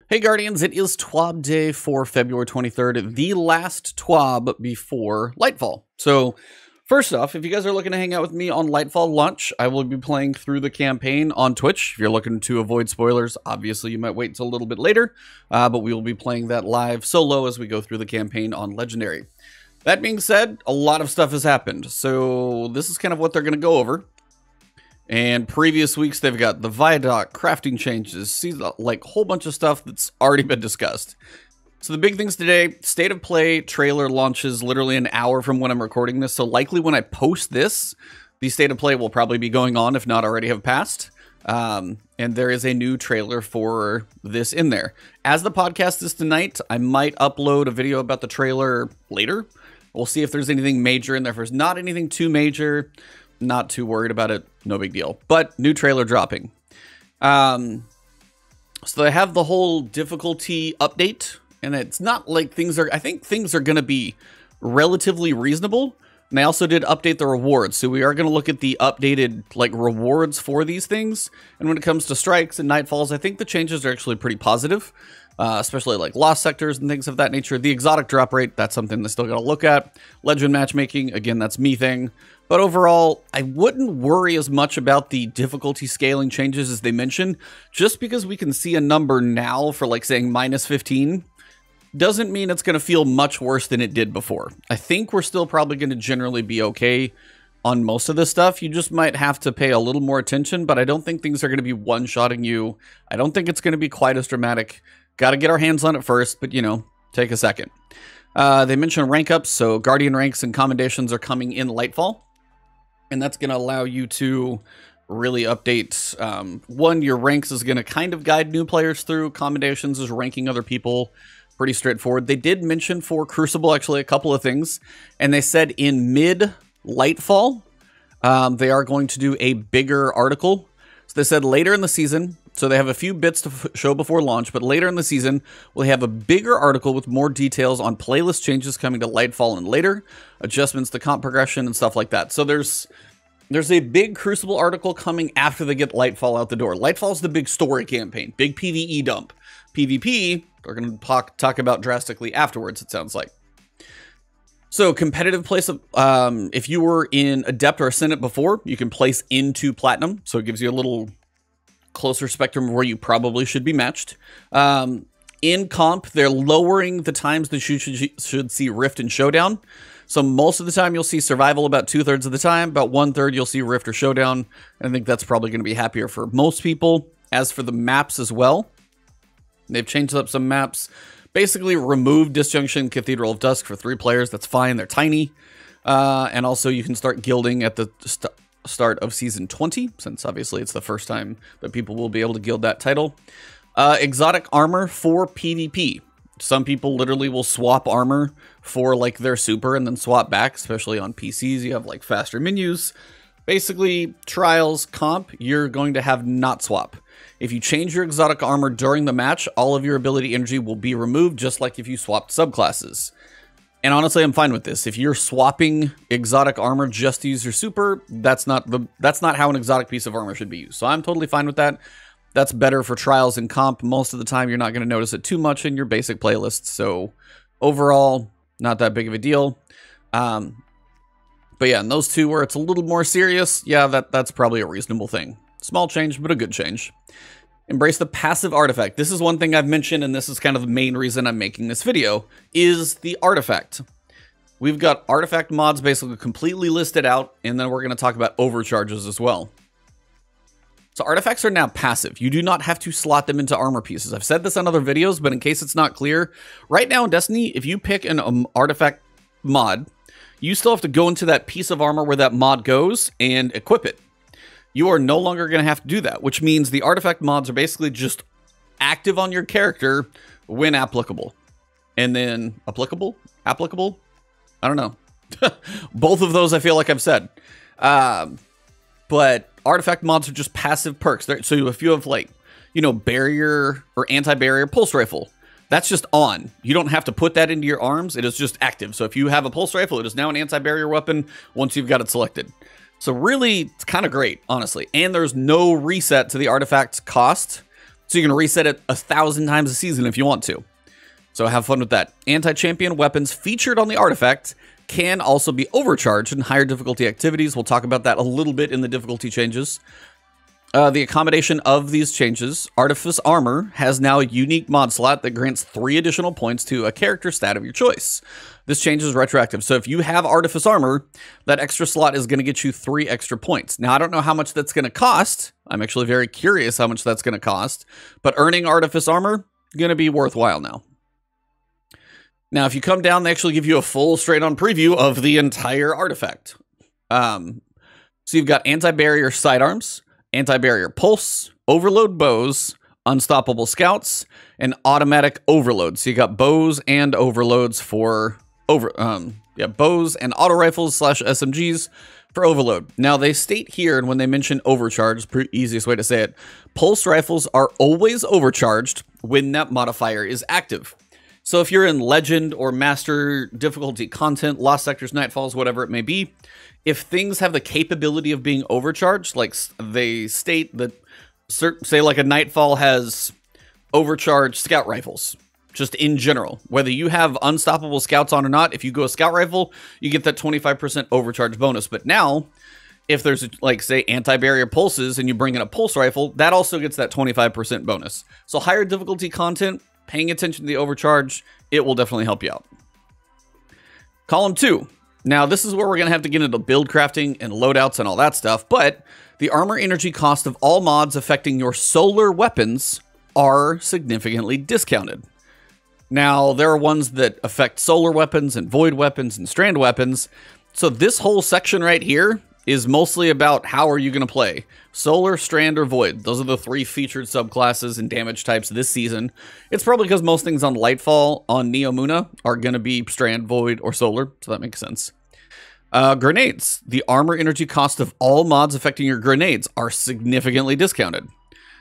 Hey Guardians, it is TWAB day for February 23rd, the last TWAB before Lightfall. So, first off, if you guys are looking to hang out with me on Lightfall launch, I will be playing through the campaign on Twitch. If you're looking to avoid spoilers, obviously you might wait until a little bit later, but we will be playing that live solo as we go through the campaign on Legendary. That being said, a lot of stuff has happened, so this is kind of what they're going to go over. And previous weeks, they've got the Viaduct, crafting changes, see, like a whole bunch of stuff that's already been discussed. So the big things today, State of Play trailer launches literally an hour from when I'm recording this. So likely when I post this, the State of Play will probably be going on, if not already have passed. And there is a new trailer for this in there. As the podcast is tonight, I might upload a video about the trailer later. We'll see if there's anything major in there. If there's not anything too major, not too worried about it. No big deal. But new trailer dropping. So they have the whole difficulty update. And it's not like things are... I think things are going to be relatively reasonable. And they also did update the rewards. So we are going to look at the updated like rewards for these things. And when it comes to strikes and nightfalls, I think the changes are actually pretty positive. Especially like lost sectors and things of that nature. The exotic drop rate, that's something they still got to look at. Legend matchmaking, again, that's me thing. But overall, I wouldn't worry as much about the difficulty scaling changes as they mentioned. Just because we can see a number now for like saying -15 doesn't mean it's going to feel much worse than it did before. I think we're still probably going to generally be okay on most of this stuff. You just might have to pay a little more attention, but I don't think things are going to be one-shotting you. I don't think it's going to be quite as dramatic. Got to get our hands on it first, but, you know, take a second. They mentioned rank ups, so Guardian ranks and commendations are coming in Lightfall. And that's going to allow you to really update. One, your ranks is going to kind of guide new players through. Commendations is ranking other people. Pretty straightforward. They did mention for Crucible, actually, a couple of things. And they said in mid-Lightfall, they are going to do a bigger article. So they said later in the season... So they have a few bits to show before launch, but later in the season, we'll have a bigger article with more details on playlist changes coming to Lightfall and later, adjustments to comp progression and stuff like that. So there's a big Crucible article coming after they get Lightfall out the door. Lightfall's the big story campaign, big PvE dump. PvP, they're going to talk about drastically afterwards, it sounds like. So competitive place of, if you were in Adept or Ascendant before, you can place into Platinum. So it gives you a little... closer spectrum where you probably should be matched. In comp, they're lowering the times that you should see Rift and Showdown. So most of the time you'll see Survival about 2/3 of the time. About 1/3 you'll see Rift or Showdown. And I think that's probably going to be happier for most people. As for the maps as well, they've changed up some maps. Basically removed Disjunction Cathedral of Dusk for 3 players. That's fine. They're tiny. And also you can start guilding at the start of season 20, since obviously it's the first time that people will be able to guild that title. Exotic armor for PvP. Some people literally will swap armor for like their super and then swap back, especially on PCs. You have like faster menus. Basically, trials, comp, you're going to have not swap. If you change your exotic armor during the match, all of your ability energy will be removed, just like if you swapped subclasses. And honestly, I'm fine with this. If you're swapping exotic armor just to use your super, that's not how an exotic piece of armor should be used. So I'm totally fine with that. That's better for trials and comp. Most of the time, you're not going to notice it too much in your basic playlists. So overall, not that big of a deal. But yeah, in those two where it's a little more serious, yeah, that's probably a reasonable thing. Small change, but a good change. Embrace the passive artifact. This is one thing I've mentioned, and this is kind of the main reason I'm making this video, is the artifact. We've got artifact mods basically completely listed out, and then we're going to talk about overcharges as well. So artifacts are now passive. You do not have to slot them into armor pieces. I've said this on other videos, but in case it's not clear, right now in Destiny, if you pick an artifact mod, you still have to go into that piece of armor where that mod goes and equip it. You are no longer going to have to do that, which means the artifact mods are basically just active on your character when applicable. And then applicable? I don't know. Both of those I feel like I've said. But artifact mods are just passive perks. So if you have like, you know, barrier or anti-barrier pulse rifle, that's just on. You don't have to put that into your arms. It is just active. So if you have a pulse rifle, it is now an anti-barrier weapon once you've got it selected. So really, it's kind of great, honestly. And there's no reset to the artifact's cost. So you can reset it 1,000 times a season if you want to. So have fun with that. Anti-champion weapons featured on the artifact can also be overcharged in higher difficulty activities. We'll talk about that a little bit in the difficulty changes. The accommodation of these changes, Artifice Armor has now a unique mod slot that grants 3 additional points to a character stat of your choice. This change is retroactive, so if you have Artifice Armor, that extra slot is going to get you 3 extra points. Now, I don't know how much that's going to cost. I'm actually very curious how much that's going to cost, but earning Artifice Armor, going to be worthwhile now. Now, if you come down, they actually give you a full straight-on preview of the entire artifact. So you've got Anti-Barrier Sidearms, Anti-Barrier Pulse, Overload Bows, Unstoppable Scouts, and Automatic Overload. So you got bows and overloads for bows and auto rifles / SMGs for overload. Now they state here, and when they mention overcharge, it's the easiest way to say it, pulse rifles are always overcharged when that modifier is active. So if you're in Legend or Master difficulty content, Lost Sectors, Nightfalls, whatever it may be, if things have the capability of being overcharged, like they state that, say like a Nightfall has overcharged scout rifles, just in general, whether you have unstoppable scouts on or not, if you go a scout rifle, you get that 25% overcharge bonus. But now, if there's like say anti-barrier pulses and you bring in a pulse rifle, that also gets that 25% bonus. So higher difficulty content, paying attention to the overcharge, it will definitely help you out. Column 2. Now, this is where we're going to have to get into build crafting and loadouts and all that stuff, but the armor energy cost of all mods affecting your solar weapons are significantly discounted. Now, there are ones that affect solar weapons and void weapons and strand weapons, so this whole section right here is mostly about how are you going to play. Solar, strand, or void. Those are the 3 featured subclasses and damage types this season. It's probably because most things on Lightfall on Neomuna are going to be strand, void, or solar, so that makes sense. Grenades. The armor energy cost of all mods affecting your grenades are significantly discounted.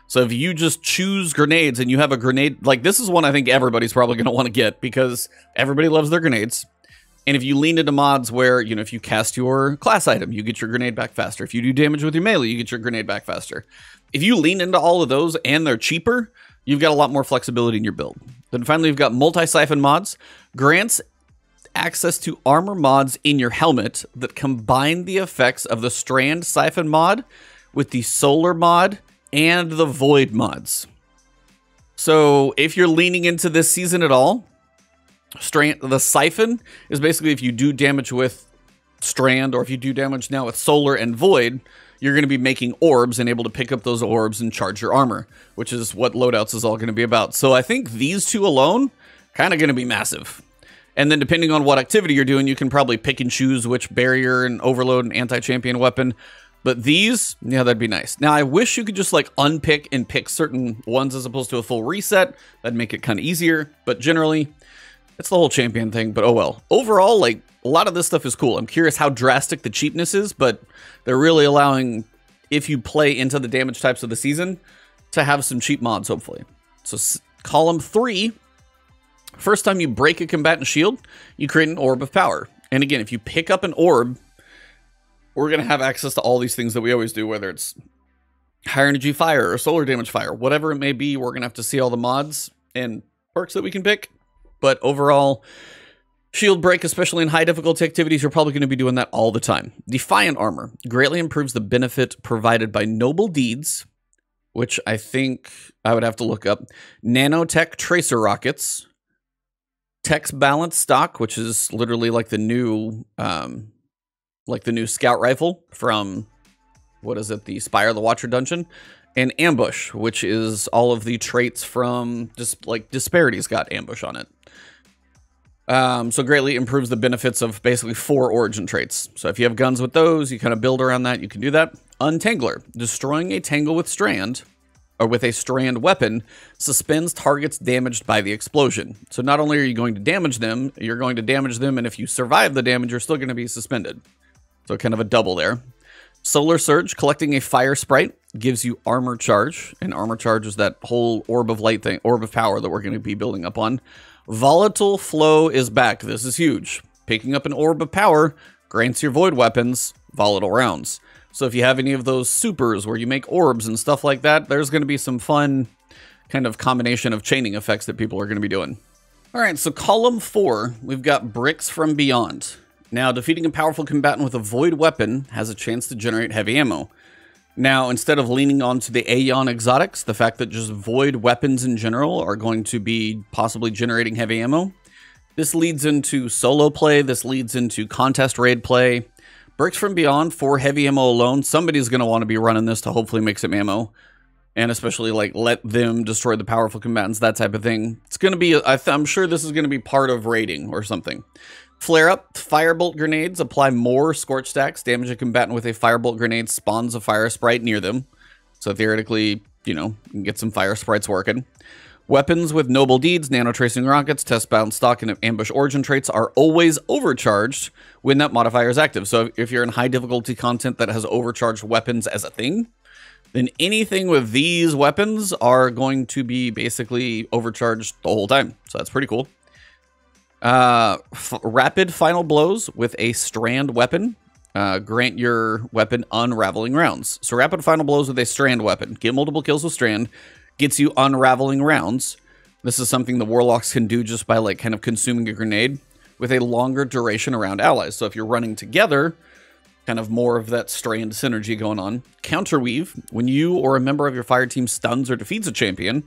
So if you just choose grenades and you have a grenade, like this is one I think everybody's probably going to want to get because everybody loves their grenades. And if you lean into mods where, you know, if you cast your class item, you get your grenade back faster. If you do damage with your melee, you get your grenade back faster. If you lean into all of those and they're cheaper, you've got a lot more flexibility in your build. Then finally, you've got multi-siphon mods. Grants access to armor mods in your helmet that combine the effects of the strand siphon mod with the solar mod and the void mods. So if you're leaning into this season at all, the siphon is basically if you do damage with strand or if you do damage now with solar and void, you're going to be making orbs and able to pick up those orbs and charge your armor, which is what loadouts is all going to be about. So I think these 2 alone kind of going to be massive. And then depending on what activity you're doing, you can probably pick and choose which barrier and overload and anti-champion weapon. But these, yeah, that'd be nice. Now, I wish you could just like unpick and pick certain ones as opposed to a full reset. That'd make it kind of easier. But generally, it's the whole champion thing, but oh well. Overall, like, a lot of this stuff is cool. I'm curious how drastic the cheapness is, but they're really allowing, if you play into the damage types of the season, to have some cheap mods, hopefully. So, column 3, first time you break a combatant shield, you create an orb of power. And again, if you pick up an orb, we're going to have access to all these things that we always do, whether it's higher energy fire or solar damage fire, whatever it may be, we're going to have to see all the mods and perks that we can pick. But overall, shield break, especially in high difficulty activities, you're probably going to be doing that all the time. Defiant armor greatly improves the benefit provided by noble deeds, which I think I would have to look up. Nanotech tracer rockets, Tech's balance stock, which is literally like the new scout rifle from, what is it, the Spire of the Watcher dungeon, and ambush, which is all of the traits from just like Disparity's got ambush on it. So greatly improves the benefits of basically 4 origin traits. So if you have guns with those, you kind of build around that, you can do that. Untangler, destroying a tangle with strand, or with a strand weapon, suspends targets damaged by the explosion. So not only are you going to damage them, you're going to damage them, and if you survive the damage, you're still going to be suspended. So kind of a double there. Solar Surge, collecting a fire sprite, gives you armor charge, and armor charge is that whole orb of light thing, orb of power that we're going to be building up on. Volatile Flow is back. This is huge. Picking up an orb of power grants your void weapons volatile rounds. So if you have any of those supers where you make orbs and stuff like that, there's going to be some fun kind of combination of chaining effects that people are going to be doing. All right, so column 4, we've got Bricks from Beyond. Now, defeating a powerful combatant with a void weapon has a chance to generate heavy ammo. Now, instead of leaning onto the Aeon exotics, the fact that just void weapons in general are going to be possibly generating heavy ammo, this leads into solo play, this leads into contest raid play. Bricks from Beyond for heavy ammo alone, somebody's going to want to be running this to hopefully make some ammo. And especially, like, let them destroy the powerful combatants, that type of thing. It's going to be, I'm sure this is going to be part of raiding or something. Flare up, firebolt grenades apply more scorch stacks. Damage a combatant with a firebolt grenade spawns a fire sprite near them. So theoretically, you know, you can get some fire sprites working. Weapons with noble deeds, nano tracing rockets, test bound stock, and ambush origin traits are always overcharged when that modifier is active. So if you're in high difficulty content that has overcharged weapons as a thing, then anything with these weapons are going to be basically overcharged the whole time. So that's pretty cool. Rapid final blows with a strand weapon. Grant your weapon unraveling rounds. So rapid final blows with a strand weapon. Get multiple kills with strand. Gets you unraveling rounds. This is something the Warlocks can do just by like kind of consuming a grenade with a longer duration around allies. So if you're running together, kind of more of that strand synergy going on. Counterweave. When you or a member of your fire team stuns or defeats a champion,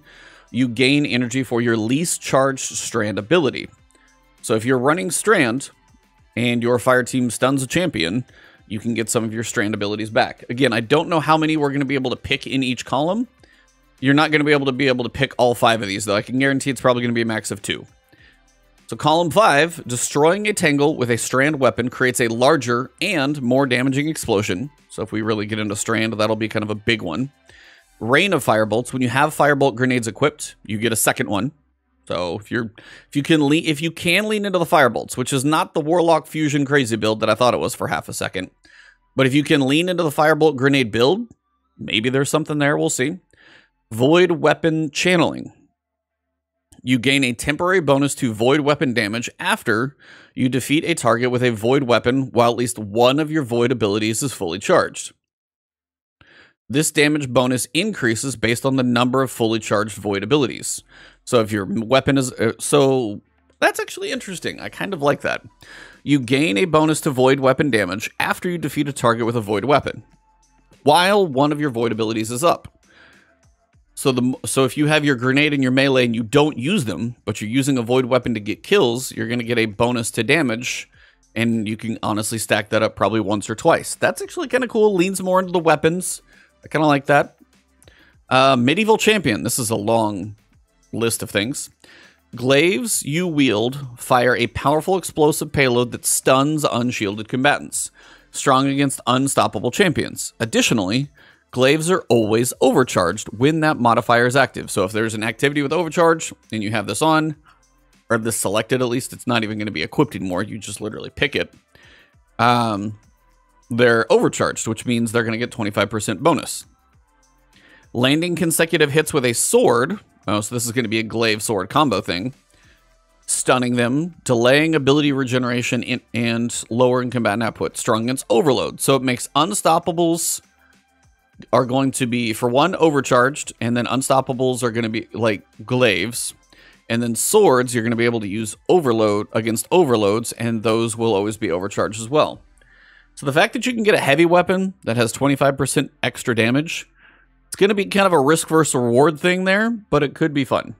you gain energy for your least charged strand ability. So if you're running strand and your fire team stuns a champion, you can get some of your strand abilities back. Again, I don't know how many we're going to be able to pick in each column. You're not going to be able to pick all 5 of these, though. I can guarantee it's probably going to be a max of 2. So column 5, destroying a tangle with a strand weapon creates a larger and more damaging explosion. So if we really get into strand, that'll be kind of a big one. Rain of firebolts. When you have firebolt grenades equipped, you get a second one. So if you can lean into the firebolts, which is not the Warlock fusion crazy build that I thought it was for half a second, but if you can lean into the firebolt grenade build, maybe there's something there. We'll see. Void weapon channeling. You gain a temporary bonus to void weapon damage after you defeat a target with a void weapon while at least one of your void abilities is fully charged. This damage bonus increases based on the number of fully charged void abilities. So if your weapon is... so that's actually interesting. I kind of like that. You gain a bonus to void weapon damage after you defeat a target with a void weapon, while one of your void abilities is up. So if you have your grenade and your melee and you don't use them, but you're using a void weapon to get kills, you're going to get a bonus to damage, and you can honestly stack that up probably once or twice. That's actually kind of cool. Leans more into the weapons. I kind of like that. Medieval Champion. This is a long list of things. Glaives you wield fire a powerful explosive payload that stuns unshielded combatants, strong against unstoppable champions. Additionally, glaives are always overcharged when that modifier is active. So if there's an activity with overcharge and you have this on, or this selected at least, it's not even going to be equipped anymore. You just literally pick it. They're overcharged, which means they're going to get 25% bonus. Landing consecutive hits with a sword. Oh, so this is going to be a glaive sword combo thing. Stunning them, delaying ability regeneration and lowering combatant output. Strong against overload. So it makes unstoppables are going to be, for one, overcharged, and then unstoppables are going to be like glaives, and then swords you're going to be able to use overload against overloads, and those will always be overcharged as well. So the fact that you can get a heavy weapon that has 25% extra damage, it's going to be kind of a risk versus reward thing there, but it could be fun.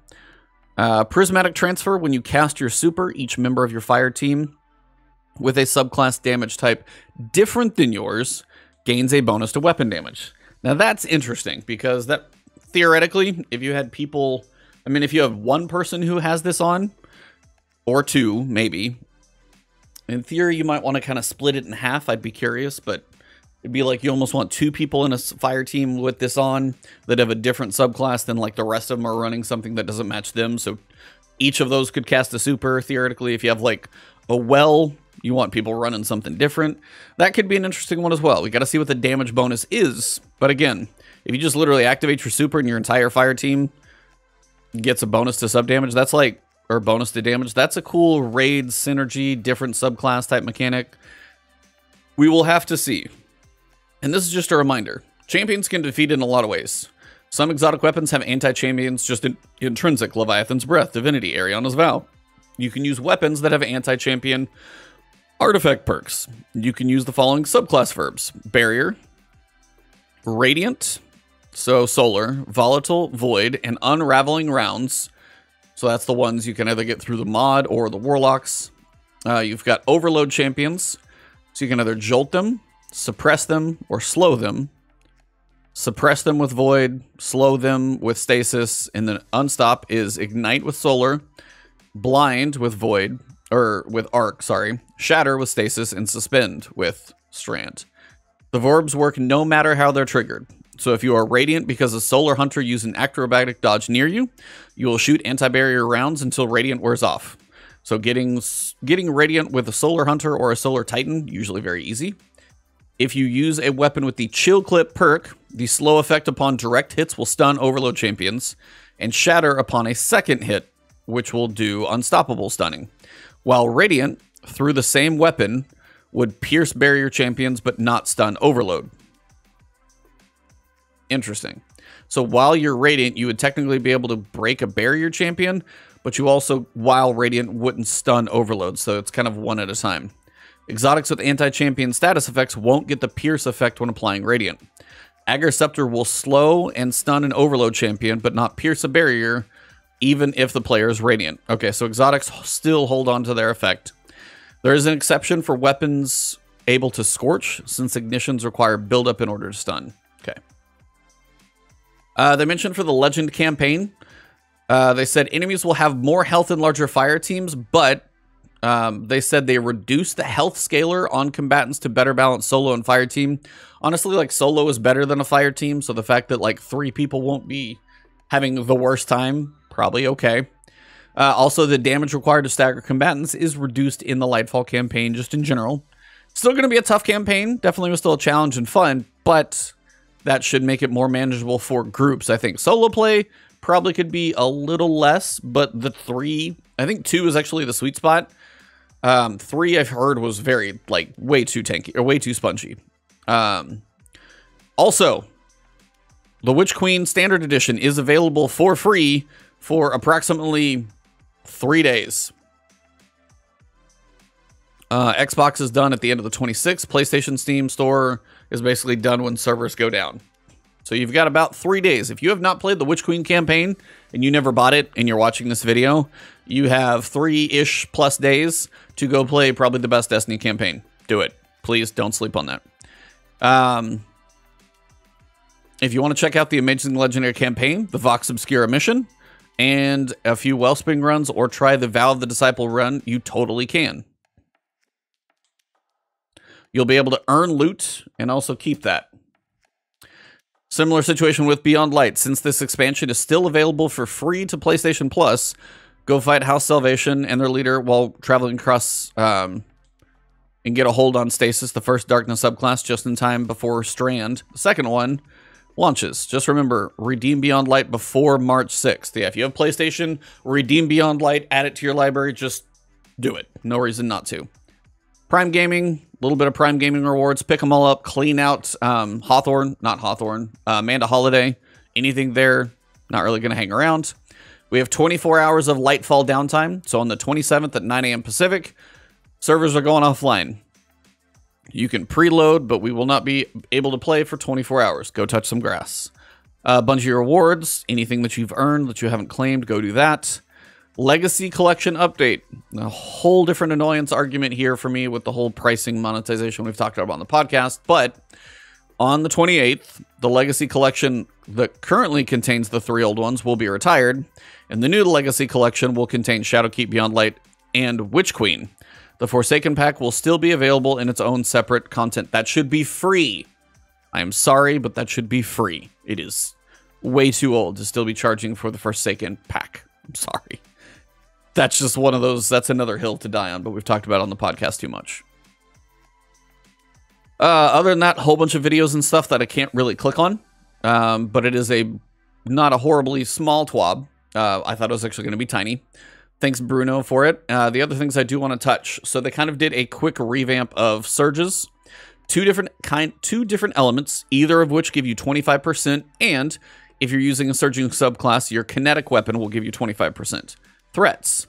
Prismatic transfer. When you cast your super, each member of your fire team with a subclass damage type different than yours gains a bonus to weapon damage. Now that's interesting because that theoretically, if you had people, I mean, if you have one person who has this on, or two, maybe, in theory, you might want to kind of split it in half. I'd be curious, but it'd be like you almost want 2 people in a fire team with this on that have a different subclass than like the rest of them are running something that doesn't match them. So each of those could cast a super, theoretically. If you have like a well, you want people running something different. That could be an interesting one as well. We got to see what the damage bonus is. But again, if you just literally activate your super and your entire fire team gets a bonus to sub damage, that's like, or bonus to damage, that's a cool raid synergy, different subclass type mechanic. We will have to see. And this is just a reminder. Champions can defeat in a lot of ways. Some exotic weapons have anti-champions just intrinsic. Leviathan's Breath, Divinity, Ariana's Vow. You can use weapons that have anti-champion artifact perks. You can use the following subclass verbs. Barrier, Radiant, so Solar, Volatile, Void, and Unraveling Rounds. So that's the ones you can either get through the mod or the Warlocks. You've got Overload Champions, so you can either jolt them, suppress them, or slow them. Suppress them with Void, slow them with Stasis, and then Unstop is Ignite with Solar, Blind with Void, or with Arc, sorry, Shatter with Stasis, and Suspend with Strand. The verbs work no matter how they're triggered. So if you are Radiant because a Solar Hunter used an acrobatic dodge near you, you will shoot anti-barrier rounds until Radiant wears off. So getting Radiant with a Solar Hunter or a Solar Titan, usually very easy. If you use a weapon with the Chill Clip perk, the slow effect upon direct hits will stun Overload Champions, and Shatter upon a second hit, which will do Unstoppable Stunning. While Radiant, through the same weapon, would pierce barrier champions but not stun Overload. Interesting. So while you're Radiant, you would technically be able to break a barrier champion, but you also, while Radiant, wouldn't stun Overload, so it's kind of one at a time. Exotics with anti-champion status effects won't get the pierce effect when applying Radiant. Agriceptor will slow and stun an Overload champion, but not pierce a barrier, even if the player is Radiant. Okay, so exotics still hold on to their effect. There is an exception for weapons able to Scorch, since ignitions require buildup in order to stun. Okay. They mentioned for the Legend campaign, they said enemies will have more health in larger fire teams, but they said they reduced the health scaler on combatants to better balance solo and fire team. Honestly, like, solo is better than a fire team, so the fact that like 3 people won't be having the worst time, probably okay. Also, the damage required to stagger combatants is reduced in the Lightfall campaign, just in general. Still going to be a tough campaign. Definitely was still a challenge and fun, but that should make it more manageable for groups. I think solo play probably could be a little less, but the 3, I think 2 is actually the sweet spot. 3 I've heard was very, like, way too tanky, or way too spongy. Also, the Witch Queen Standard Edition is available for free for approximately 3 days. Xbox is done at the end of the 26th. PlayStation Steam Store is basically done when servers go down. So you've got about 3 days. If you have not played the Witch Queen campaign and you never bought it and you're watching this video, you have 3-ish plus days to go play probably the best Destiny campaign. Do it. Please don't sleep on that. If you want to check out the Amazing Legendary campaign, the Vox Obscura mission, and a few Wellspring runs, or try the Vow of the Disciple run, you totally can. You'll be able to earn loot and also keep that. Similar situation with Beyond Light. Since this expansion is still available for free to PlayStation Plus, go fight House Salvation and their leader while traveling across and get a hold on Stasis, the first Darkness subclass, just in time before Strand, the second one, launches. Just remember, redeem Beyond Light before March 6th. Yeah, if you have PlayStation, redeem Beyond Light, add it to your library, just do it. No reason not to. Prime Gaming, a little bit of Prime Gaming rewards. Pick them all up. Clean out Amanda Holiday. Anything there, not really going to hang around. We have 24 hours of Lightfall downtime. So on the 27th at 9 a.m. Pacific, servers are going offline. You can preload, but we will not be able to play for 24 hours. Go touch some grass. A bunch of your rewards. Anything that you've earned that you haven't claimed, go do that. Legacy Collection update. A whole different annoyance argument here for me with the whole pricing monetization we've talked about on the podcast. But on the 28th, the Legacy Collection that currently contains the 3 old ones will be retired. And the new Legacy Collection will contain Shadowkeep, Beyond Light, and Witch Queen. The Forsaken Pack will still be available in its own separate content. That should be free. I am sorry, but that should be free. It is way too old to still be charging for the Forsaken Pack. I'm sorry. That's just one of those, that's another hill to die on, but we've talked about it on the podcast too much. Other than that, a whole bunch of videos and stuff that I can't really click on. But it is not a horribly small TWAB. I thought it was actually going to be tiny. Thanks, Bruno, for it. The other things I do want to touch. So they kind of did a quick revamp of surges. Two different elements, either of which give you 25% and if you're using a surging subclass, your kinetic weapon will give you 25%. Threats.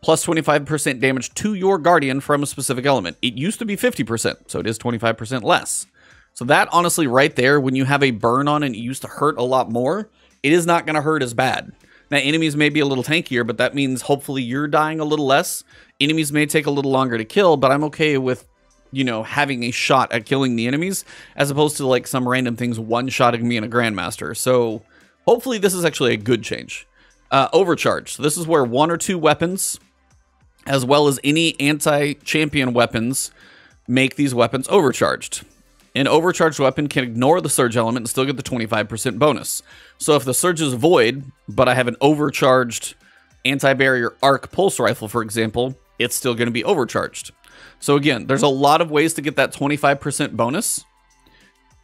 Plus 25% damage to your Guardian from a specific element. It used to be 50%, so it is 25% less. So that, honestly, right there, when you have a burn on and it used to hurt a lot more, it is not going to hurt as bad. Now, enemies may be a little tankier, but that means hopefully you're dying a little less. Enemies may take a little longer to kill, but I'm okay with, you know, having a shot at killing the enemies, as opposed to, like, some random things one-shotting me in a Grandmaster. So hopefully this is actually a good change. Overcharge. So this is where 1 or 2 weapons, as well as any anti-champion weapons, make these weapons overcharged. An overcharged weapon can ignore the surge element and still get the 25% bonus. So if the surge is void, but I have an overcharged anti-barrier arc pulse rifle, for example, it's still going to be overcharged. So again, there's a lot of ways to get that 25% bonus,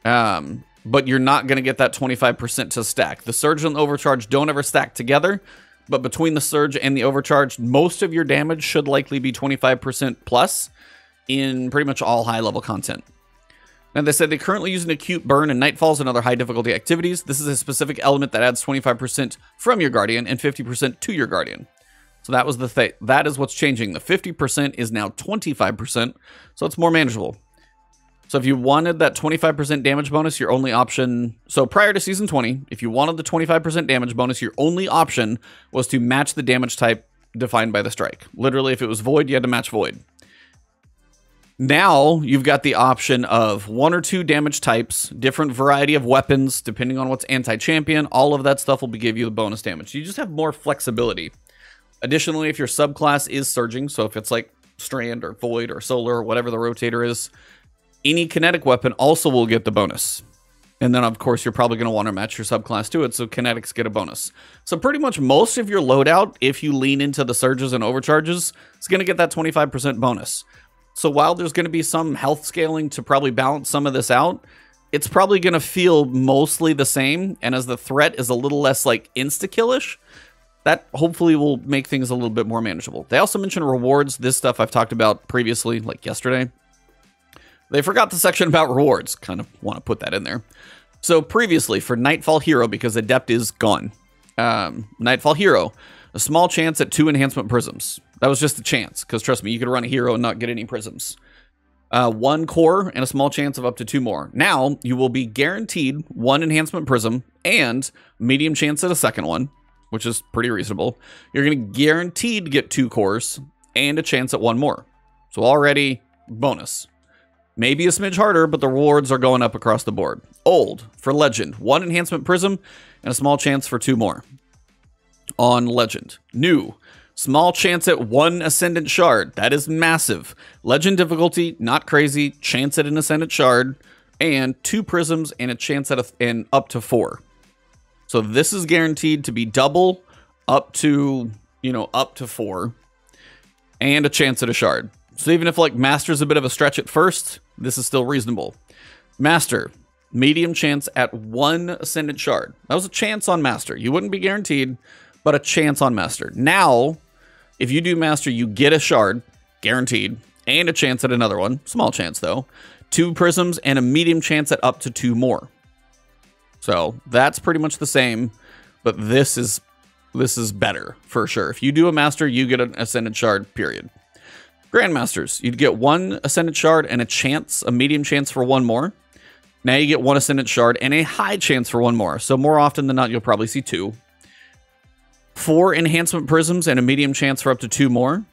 but you're not going to get that 25% to stack. The surge and the overcharge don't ever stack together, but between the surge and the overcharge, most of your damage should likely be 25% plus in pretty much all high-level content. Now, they said they currently use an acute burn in Nightfalls and other high-difficulty activities. This is a specific element that adds 25% from your Guardian and 50% to your Guardian. So that was the thing. That is what's changing. The 50% is now 25%, so it's more manageable. So if you wanted that 25% damage bonus, your only option... So prior to Season 20, if you wanted the 25% damage bonus, your only option was to match the damage type defined by the strike. Literally, if it was Void, you had to match Void. Now, you've got the option of 1 or 2 damage types, different variety of weapons, depending on what's anti-champion. All of that stuff will give you the bonus damage. You just have more flexibility. Additionally, if your subclass is surging, so if it's like Strand or Void or Solar or whatever the rotator is, any kinetic weapon also will get the bonus. And then, of course, you're probably going to want to match your subclass to it, so kinetics get a bonus. So pretty much most of your loadout, if you lean into the surges and overcharges, is going to get that 25% bonus. So while there's going to be some health scaling to probably balance some of this out, it's probably going to feel mostly the same. And as the threat is a little less like insta-killish, that hopefully will make things a little bit more manageable. They also mentioned rewards. This stuff I've talked about previously, like yesterday. They forgot the section about rewards. Kind of want to put that in there. So previously for Nightfall Hero, because Adept is gone, Nightfall Hero, a small chance at 2 enhancement prisms. That was just a chance, because trust me, you could run a hero and not get any prisms. 1 core and a small chance of up to 2 more. Now, you will be guaranteed 1 enhancement prism and medium chance at a second one, which is pretty reasonable. You're going to guaranteed get 2 cores and a chance at 1 more. So already, bonus. Maybe a smidge harder, but the rewards are going up across the board. Old, for Legend, 1 enhancement prism and a small chance for 2 more. On Legend. New, small chance at 1 Ascendant Shard. That is massive. Legend difficulty, not crazy. Chance at an Ascendant Shard. And 2 prisms and a chance at up to 4. So this is guaranteed to be double up to, up to 4. And a chance at a shard. So even if like Master's a bit of a stretch at first, this is still reasonable. Master, medium chance at 1 Ascendant Shard. That was a chance on Master. You wouldn't be guaranteed, but a chance on Master. Now, if you do Master, you get a shard, guaranteed, and a chance at another one. Small chance, though. 2 prisms and a medium chance at up to 2 more. So that's pretty much the same, but this is better, for sure. If you do a Master, you get an Ascendant Shard, period. Grandmasters, you'd get 1 Ascendant Shard and a medium chance for 1 more. Now you get 1 Ascendant Shard and a high chance for 1 more. So more often than not, you'll probably see 2. 4 enhancement prisms and a medium chance for up to 2 more.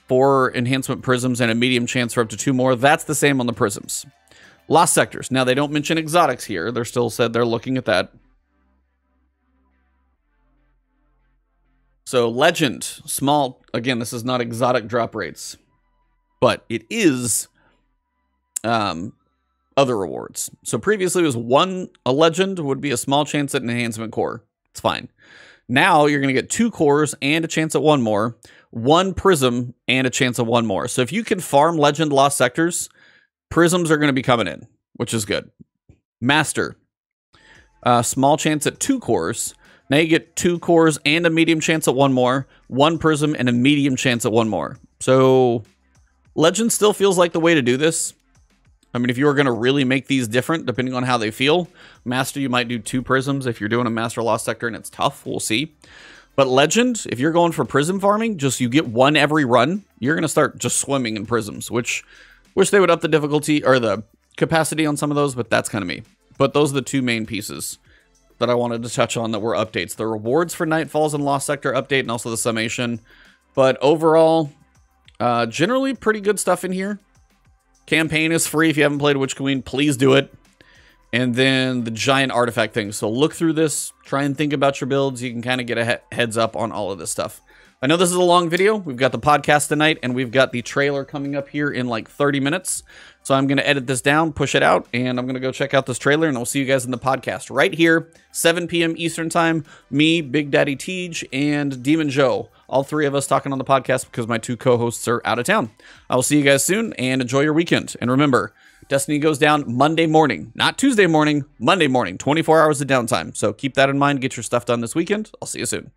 4 enhancement prisms and a medium chance for up to 2 more. That's the same on the prisms. Lost sectors. Now, they don't mention exotics here. They're still said they're looking at that. So, Legend. Small. Again, this is not exotic drop rates. But it is other rewards. So, previously it was a Legend would be a small chance at an enhancement core. It's fine. Now, you're going to get 2 cores and a chance at 1 more. 1 prism and a chance at 1 more. So, if you can farm Legend Lost Sectors, prisms are going to be coming in, which is good. Master. Small chance at 2 cores. Now you get 2 cores and a medium chance at 1 more. 1 prism and a medium chance at 1 more. So, Legend still feels like the way to do this. I mean, if you were going to really make these different, depending on how they feel, Master, you might do 2 prisms. If you're doing a Master Lost Sector and it's tough, we'll see. But Legend, if you're going for prism farming, just you get 1 every run, you're going to start just swimming in prisms, which wish they would up the difficulty or the capacity on some of those, but that's kind of me. But those are the 2 main pieces that I wanted to touch on that were updates. The rewards for Nightfalls and Lost Sector update and also the summation. But overall, generally pretty good stuff in here. Campaign is free. If you haven't played Witch Queen, please do it. And then the giant artifact thing. So look through this, try and think about your builds. You can kind of get a heads up on all of this stuff. I know this is a long video. We've got the podcast tonight, and we've got the trailer coming up here in like 30 minutes. So I'm going to edit this down, push it out, and I'm going to go check out this trailer, and I'll see you guys in the podcast right here, 7 p.m. Eastern Time. Me, Big Daddy Tej, and Demon Joe. All 3 of us talking on the podcast because my 2 co-hosts are out of town. I will see you guys soon, and enjoy your weekend. And remember, Destiny goes down Monday morning, not Tuesday morning, Monday morning, 24 hours of downtime. So keep that in mind. Get your stuff done this weekend. I'll see you soon.